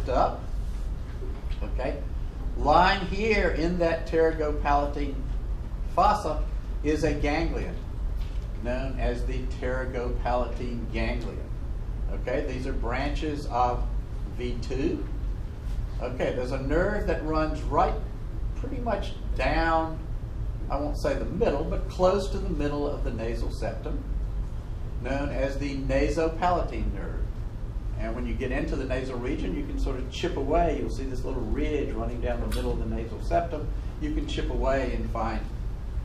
lift up. Okay, lying here in that pterygopalatine fossa is a ganglion known as the pterygopalatine ganglion. Okay, these are branches of V2. Okay, there's a nerve that runs right pretty much down, I won't say the middle, but close to the middle of the nasal septum, known as the nasopalatine nerve. And when you get into the nasal region, you can sort of chip away. You'll see this little ridge running down the middle of the nasal septum. You can chip away and find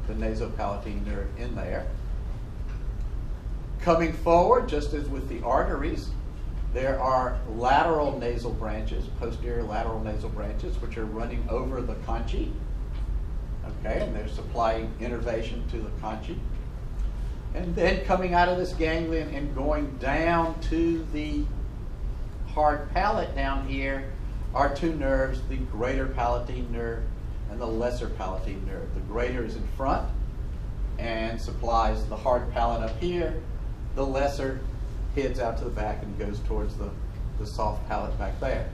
the nasopalatine nerve in there. Coming forward, just as with the arteries, there are lateral nasal branches, posterior lateral nasal branches, which are running over the conchae. Okay, and they're supplying innervation to the conchae. And then coming out of this ganglion and going down to the hard palate down here are two nerves, the greater palatine nerve and the lesser palatine nerve. The greater is in front and supplies the hard palate up here. The lesser heads out to the back and goes towards the soft palate back there.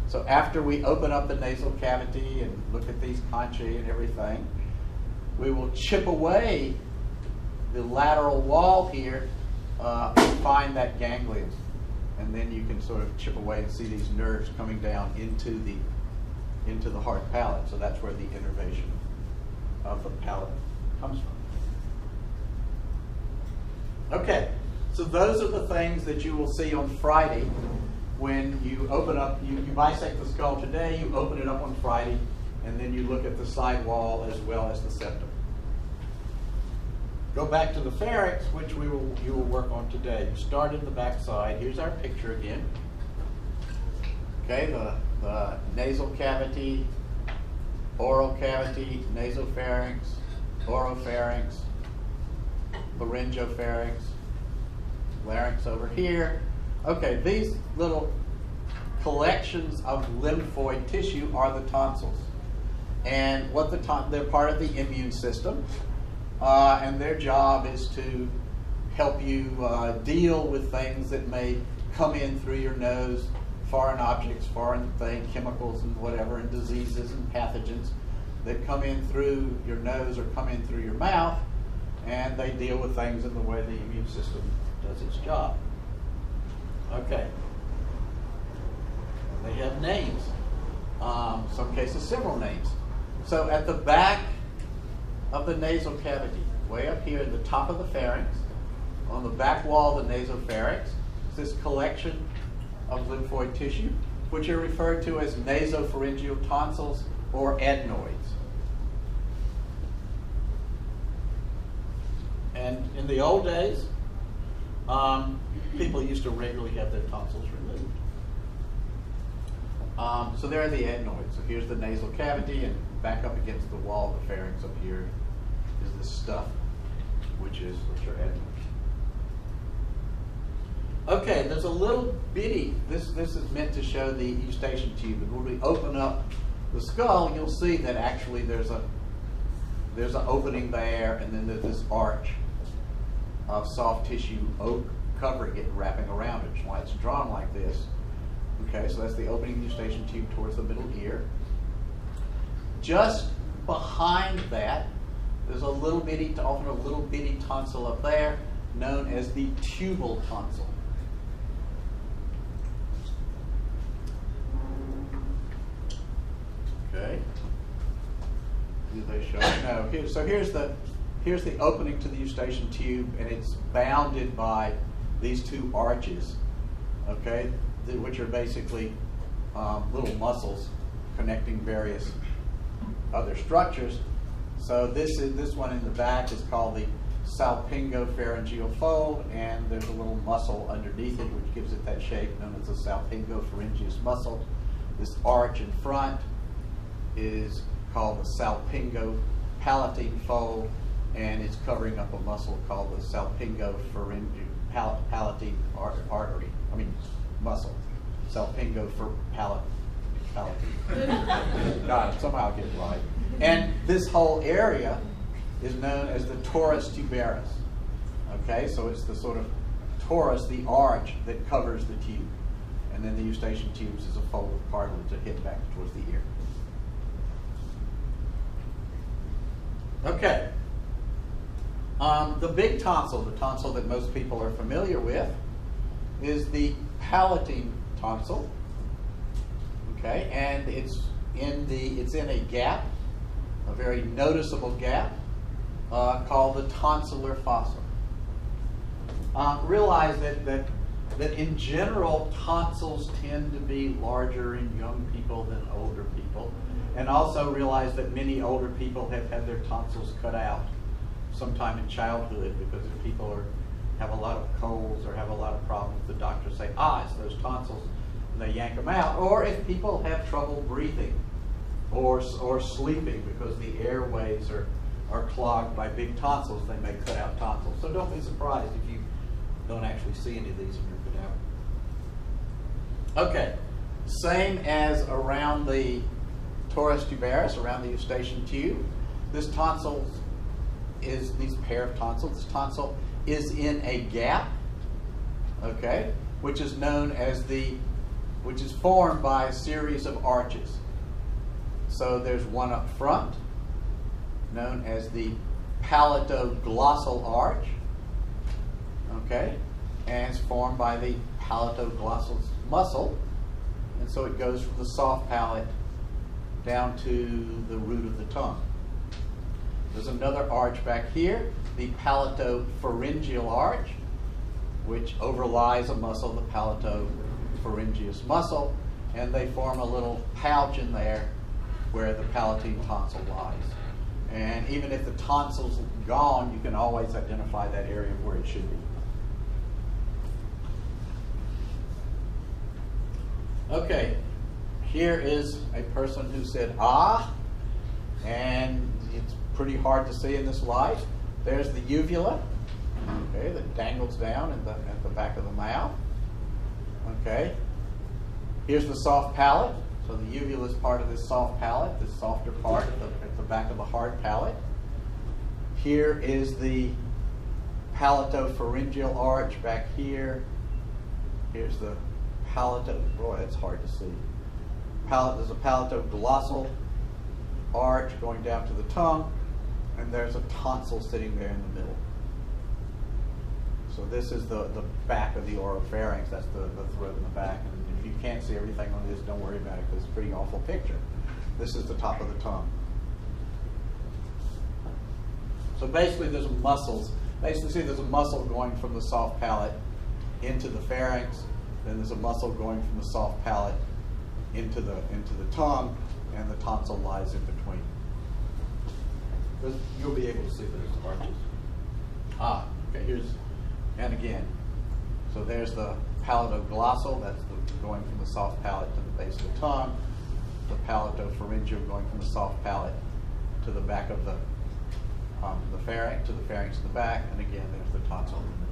So after we open up the nasal cavity and look at these conchae and everything, we will chip away the lateral wall here and find that ganglion. And then you can sort of chip away and see these nerves coming down into the hard palate. So that's where the innervation of the palate comes from. Okay, so those are the things that you will see on Friday when you open up, you bisect the skull today, you open it up on Friday, and then you look at the side wall as well as the septum. Go back to the pharynx, which you will work on today. You start in the back side. Here's our picture again. Okay, the nasal cavity, oral cavity, nasopharynx, oropharynx, laryngopharynx, larynx over here. Okay, these little collections of lymphoid tissue are the tonsils. And what they're part of the immune system. And their job is to help you deal with things that may come in through your nose, foreign objects, foreign things, chemicals and whatever, and diseases and pathogens that come in through your nose or come in through your mouth, and they deal with things in the way the immune system does its job. Okay. They have names. Some cases several names. So at the back of the nasal cavity, way up here at the top of the pharynx, on the back wall of the nasopharynx, is this collection of lymphoid tissue, which are referred to as nasopharyngeal tonsils or adenoids. And in the old days, people used to regularly have their tonsils removed. So there are the adenoids. So here's the nasal cavity, and back up against the wall of the pharynx up here is this stuff, which are adenoids. Okay, there's a little bitty, this is meant to show the eustachian tube, and when we open up the skull, you'll see that actually there's an opening there, and then there's this arch of soft tissue covering it, wrapping around it, which is why it's drawn like this. Okay, so that's the opening eustachian tube towards the middle ear. Just behind that, there's a little bitty, often a little bitty tonsil up there, known as the tubal tonsil. Okay. Do they show it? No. So here's the opening to the eustachian tube, and it's bounded by these two arches. Okay, which are basically little muscles connecting various other structures. So this one in the back is called the salpingopharyngeal fold, and there's a little muscle underneath it which gives it that shape, known as the salpingopharyngeus muscle. This arch in front is called the salpingopalatine fold, and it's covering up a muscle called the salpingopalatine artery. I mean muscle. Salpingopalatine. God, somehow I'll get it right. And this whole area is known as the torus tuberus. Okay, so it's the sort of torus, the arch that covers the tube. and then the eustachian tubes is a fold of cartilage that hit back towards the ear. Okay. The big tonsil, the tonsil that most people are familiar with, is the palatine tonsil. Okay, and it's in a gap, a very noticeable gap, called the tonsillar fossa. Realize that in general, tonsils tend to be larger in young people than older people. And also realize that many older people have had their tonsils cut out sometime in childhood, because if people have a lot of colds or have a lot of problems, the doctors say, it's those tonsils, and they yank them out. Or if people have trouble breathing or sleeping because the airways are clogged by big tonsils, they may cut out tonsils. So don't be surprised if you don't actually see any of these in your cadaver. Okay, same as around the torus tuberous, around the eustachian tube. This tonsil is, these pair of tonsils, this tonsil is in a gap, okay, which is known as which is formed by a series of arches. So there's one up front, known as the palatoglossal arch, okay, and it's formed by the palatoglossal muscle, and so it goes from the soft palate down to the root of the tongue. There's another arch back here, the palatopharyngeal arch, which overlies a muscle, the palatopharyngeus muscle, and they form a little pouch in there where the palatine tonsil lies. And even if the tonsil's gone, you can always identify that area where it should be. Okay, here is a person who said, and it's pretty hard to see in this light. There's the uvula, okay, that dangles down at the back of the mouth. Okay, here's the soft palate. So the uvula is part of this soft palate, this softer part at the back of the hard palate. Here is the palatopharyngeal arch back here. Here's the boy, that's hard to see. There's a palatoglossal arch going down to the tongue, and there's a tonsil sitting there in the middle. So this is the back of the oropharynx. That's the throat in the back. And if you can't see everything on this, don't worry about it, because it's a pretty awful picture. This is the top of the tongue. So basically there's muscles. Basically, see, there's a muscle going from the soft palate into the pharynx. Then there's a muscle going from the soft palate into the tongue, and the tonsil lies in between. You'll be able to see those arches. Okay, and again, so there's the palatoglossal, that's going from the soft palate to the base of the tongue. The palatopharyngeal going from the soft palate to the back of the pharynx, in the back, and again, there's the tonsil in the middle.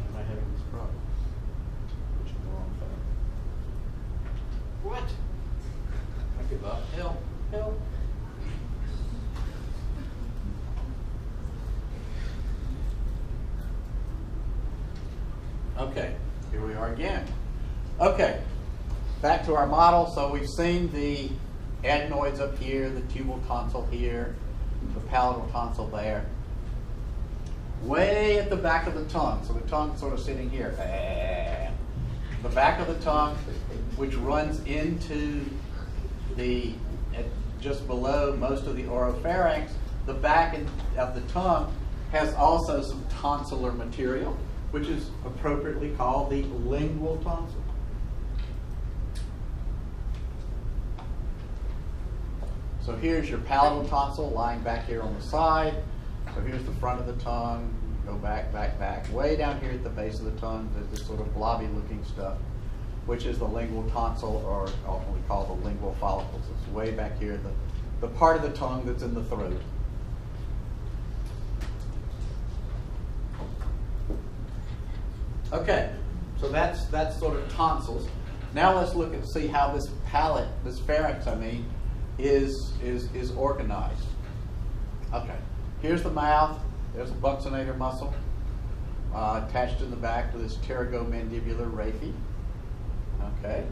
Am I having this problem? Pushing the wrong thing. What? I give up. Help. Okay, here we are again. Okay, back to our model. So we've seen the adenoids up here, the tubal tonsil here, the palatal tonsil there. Way at the back of the tongue, so the tongue's sort of sitting here. The back of the tongue, which runs into just below most of the oropharynx, the back of the tongue has also some tonsillar material, which is appropriately called the lingual tonsil. So here's your palatal tonsil lying back here on the side. So here's the front of the tongue. Go back. Way down here at the base of the tongue, there's this sort of blobby looking stuff, which is the lingual tonsil, or ultimately called the lingual follicles. It's way back here, the part of the tongue that's in the throat. Okay, so that's sort of tonsils. Now let's look and see how this palate, this pharynx, is organized. Okay, here's the mouth. There's a buccinator muscle. attached in the back to this pterygomandibular raphe. Okay.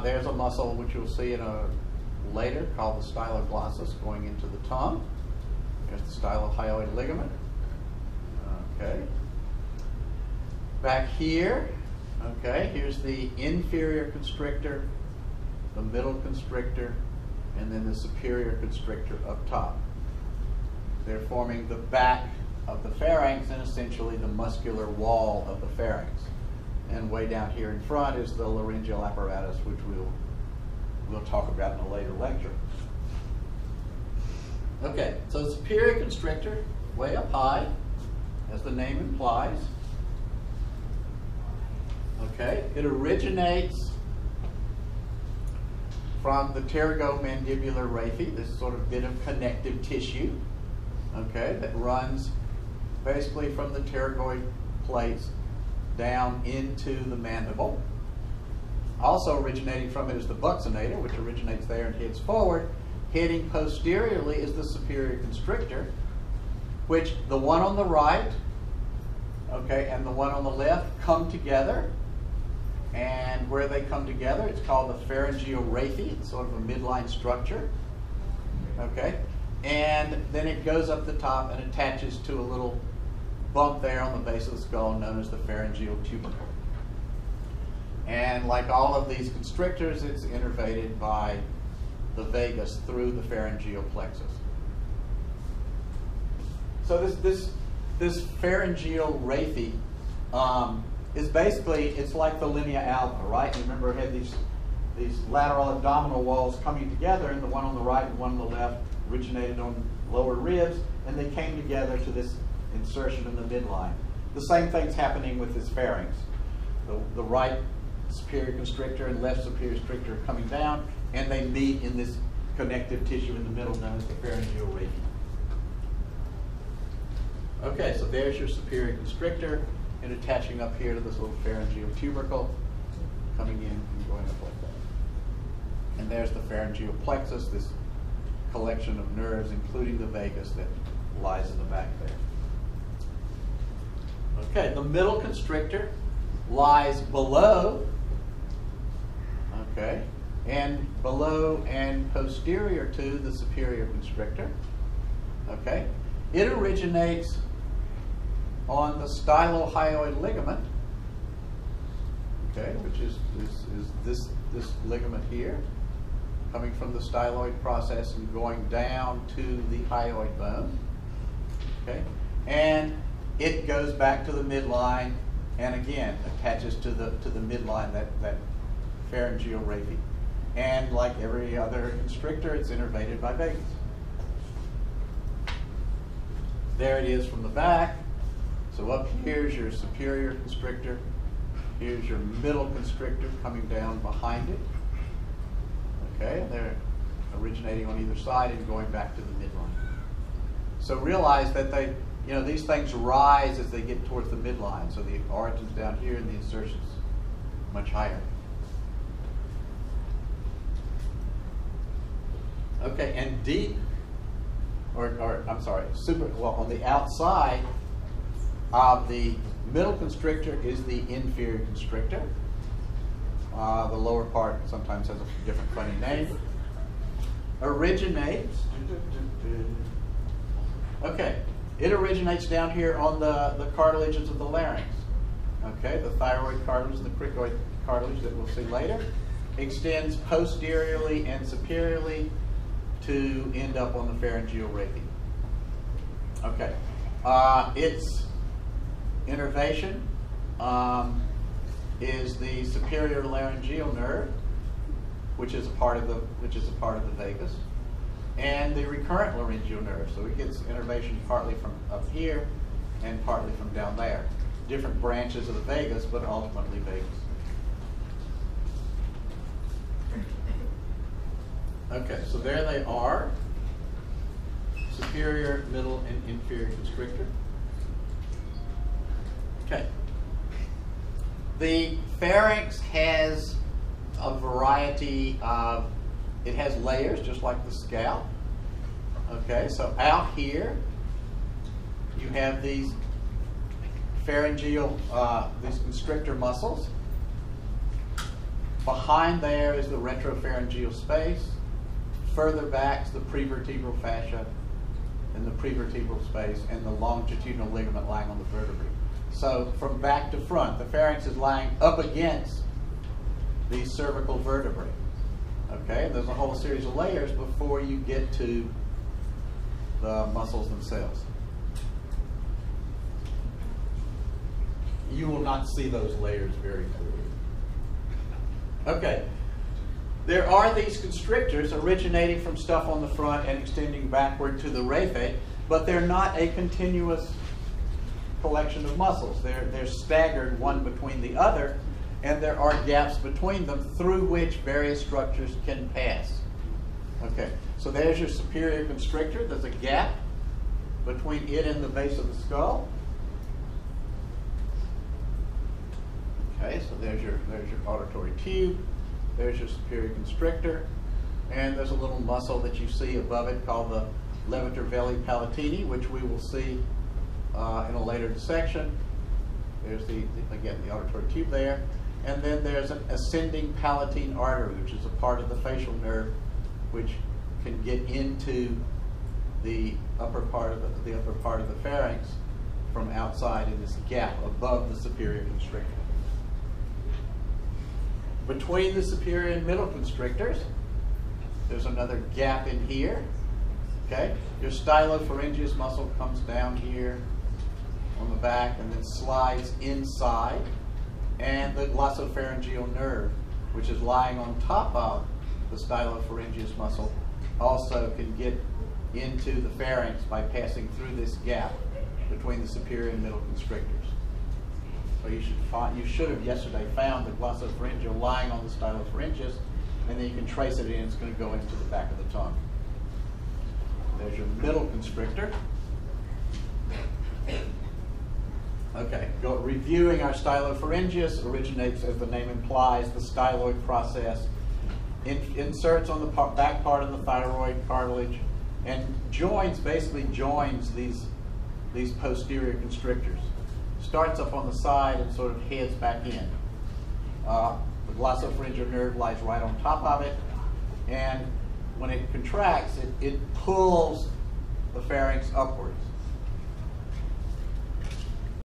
There's a muscle which you'll see in a later called the styloglossus going into the tongue. There's the stylohyoid ligament. Okay. Back here, okay, here's the inferior constrictor, the middle constrictor, and then the superior constrictor up top. They're forming the back of the pharynx and essentially the muscular wall of the pharynx. And way down here in front is the laryngeal apparatus, which we'll talk about in a later lecture. Okay, so the superior constrictor, way up high, as the name implies. Okay, it originates from the pterygomandibular raphe, this sort of bit of connective tissue, okay, that runs basically from the pterygoid plates down into the mandible. Also originating from it is the buccinator, which originates there and heads forward. Heading posteriorly is the superior constrictor, which the one on the right, okay, and the one on the left come together. And where they come together, it's called the pharyngeal raphe. It's sort of a midline structure, okay? And then it goes up the top and attaches to a little bump there on the base of the skull known as the pharyngeal tubercle. And like all of these constrictors, it's innervated by the vagus through the pharyngeal plexus. So this pharyngeal raphe is basically, it's like the linea alba, right? You remember it had these lateral abdominal walls coming together, and the one on the right and one on the left originated on lower ribs, and they came together to this insertion in the midline. The same thing's happening with this pharynx. The right superior constrictor and left superior constrictor are coming down, and they meet in this connective tissue in the middle known as the pharyngeal raphe. Okay, so there's your superior constrictor, and attaching up here to this little pharyngeal tubercle, coming in and going up like that. And there's the pharyngeal plexus, this collection of nerves, including the vagus that lies in the back there. Okay, the middle constrictor lies below, okay, and below and posterior to the superior constrictor, okay. It originates on the stylohyoid ligament, okay, which is this ligament here, coming from the styloid process and going down to the hyoid bone, okay, and it goes back to the midline and again attaches to the midline, that pharyngeal raphe. And like every other constrictor, it's innervated by vagus. There it is from the back. So up here's your superior constrictor. Here's your middle constrictor coming down behind it. Okay, and they're originating on either side and going back to the midline. So realize that these things rise as they get towards the midline. So the origin's down here and the insertion's much higher. Okay, and deep, I'm sorry, on the outside of the middle constrictor is the inferior constrictor. The lower part sometimes has a different funny name. Originates, okay, it originates down here on the cartilages of the larynx. Okay, the thyroid cartilage and the cricoid cartilage that we'll see later. Extends posteriorly and superiorly to end up on the pharyngeal raphe. Okay, its innervation is the superior laryngeal nerve, which is a part of the vagus, and the recurrent laryngeal nerve. So it gets innervation partly from up here and partly from down there. Different branches of the vagus, but ultimately vagus. Okay, so there they are. Superior, middle, and inferior constrictor. Okay. The pharynx has a variety of, it has layers just like the scalp. Okay, so out here you have these pharyngeal, these constrictor muscles. Behind there is the retropharyngeal space. Further back is the prevertebral fascia and the prevertebral space and the longitudinal ligament lying on the vertebrae. So from back to front, the pharynx is lying up against these cervical vertebrae. Okay, there's a whole series of layers before you get to the muscles themselves. You will not see those layers very clearly. Okay, there are these constrictors originating from stuff on the front and extending backward to the raphe, but they're not a continuous collection of muscles. They're staggered one between the other, and there are gaps between them through which various structures can pass. Okay, so there's your superior constrictor. There's a gap between it and the base of the skull. Okay, so there's your auditory tube. There's your superior constrictor. And there's a little muscle that you see above it called the levator veli palatini, which we will see in a later dissection. There's again, the auditory tube there. And then there's an ascending palatine artery, which is a part of the facial nerve, which can get into the upper part of the pharynx from outside in this gap above the superior constrictor. Between the superior and middle constrictors, there's another gap in here. Okay, your stylopharyngeus muscle comes down here on the back and then slides inside, and the glossopharyngeal nerve, which is lying on top of the stylopharyngeus muscle, also can get into the pharynx by passing through this gap between the superior and middle constrictors. So you should have yesterday found the glossopharyngeal lying on the stylopharyngeus, and then you can trace it in. It's going to go into the back of the tongue. There's your middle constrictor. Okay, reviewing our stylopharyngeus originates, as the name implies, the styloid process. Inserts on the back part of the thyroid cartilage, and basically joins these posterior constrictors. Starts up on the side and sort of heads back in. The glossopharyngeal nerve lies right on top of it, and when it contracts, it pulls the pharynx upwards.